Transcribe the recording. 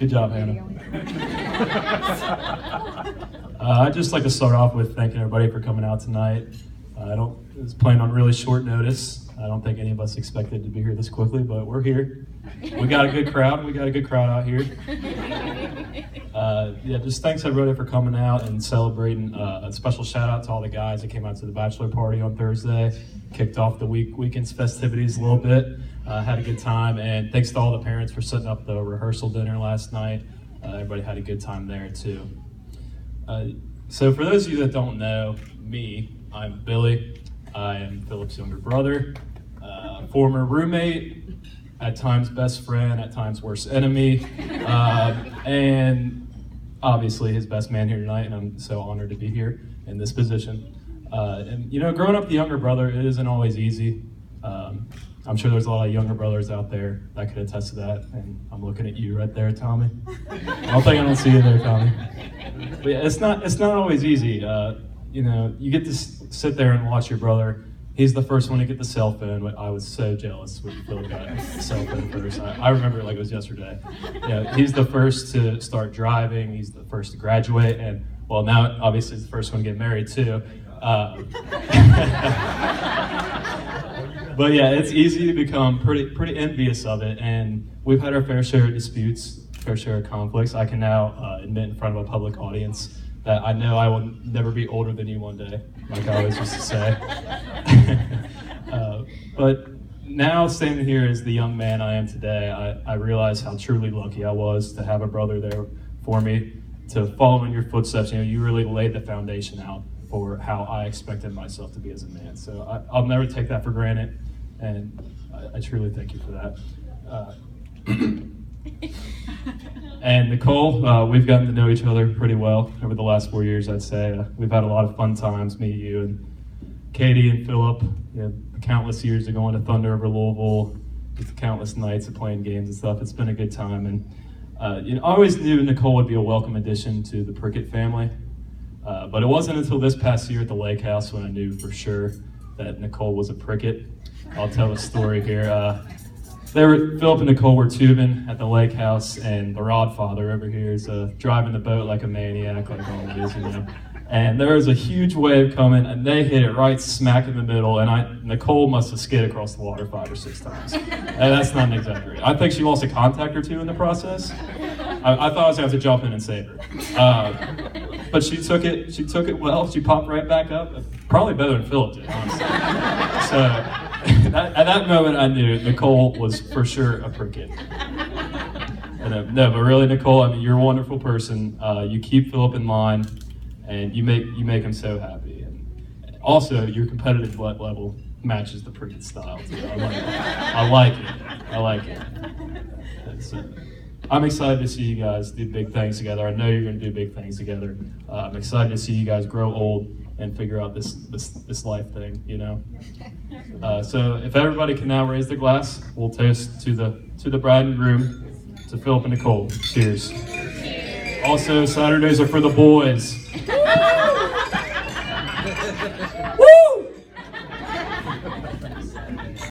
Good job, Hannah. I'd just like to start off with thanking everybody for coming out tonight. I was planning on really short notice. I don't think any of us expected to be here this quickly, but we're here. We got a good crowd. We got a good crowd out here. Just thanks everybody for coming out and celebrating. A special shout out to all the guys that came out to the bachelor party on Thursday. Kicked off the weekend's festivities a little bit. Had a good time, and thanks to all the parents for setting up the rehearsal dinner last night. Everybody had a good time there too. So for those of you that don't know me, I'm Billy. I am Philip's younger brother, former roommate, at times best friend, at times worst enemy, and obviously his best man here tonight, and I'm so honored to be here in this position. And growing up the younger brother, it isn't always easy. I'm sure there's a lot of younger brothers out there that could attest to that, and I'm looking at you right there, Tommy. I don't see you there, Tommy. But yeah, it's not always easy. You get to sit there and watch your brother. He's the first one to get the cell phone. I was so jealous when Phil got a cell phone first. I remember it like it was yesterday. He's the first to start driving. He's the first to graduate, and well, now obviously he's the first one to get married too. But yeah, it's easy to become pretty envious of it, and we've had our fair share of disputes, fair share of conflicts. I can now admit in front of a public audience that I know I will never be older than you one day, like I always used to say. But now, standing here as the young man I am today, I realize how truly lucky I was to have a brother there for me, to follow in your footsteps. You really laid the foundation out for how I expected myself to be as a man. So I'll never take that for granted, and I truly thank you for that. And Nicole, we've gotten to know each other pretty well over the last 4 years, I'd say. We've had a lot of fun times, me, you, and Katie and Philip. Countless years of going to Thunder over Louisville, just countless nights of playing games and stuff. It's been a good time, and I always knew Nicole would be a welcome addition to the Prickett family. But it wasn't until this past year at the Lake House when I knew for sure that Nicole was a Prickett. I'll tell a story here. Philip and Nicole were tubing at the Lake House, and the Rod father over here is driving the boat like a maniac, like always, And there was a huge wave coming, and they hit it right smack in the middle, and Nicole must have skid across the water 5 or 6 times. And that's not an exaggeration. I think she lost a contact or two in the process. I thought I was going to have to jump in and save her. But she took it well. She popped right back up. Probably better than Philip did, honestly. So at that moment, I knew Nicole was for sure a Prickett. No, but really, Nicole, you're a wonderful person. You keep Philip in line, and you make him so happy. And also, your competitive level matches the Prickett style too. I like it. I'm excited to see you guys do big things together. I know you're going to do big things together. I'm excited to see you guys grow old and figure out this life thing, So if everybody can now raise their glass, we'll toast to the bride and groom, to Philip and Nicole. Cheers. Also, Saturdays are for the boys.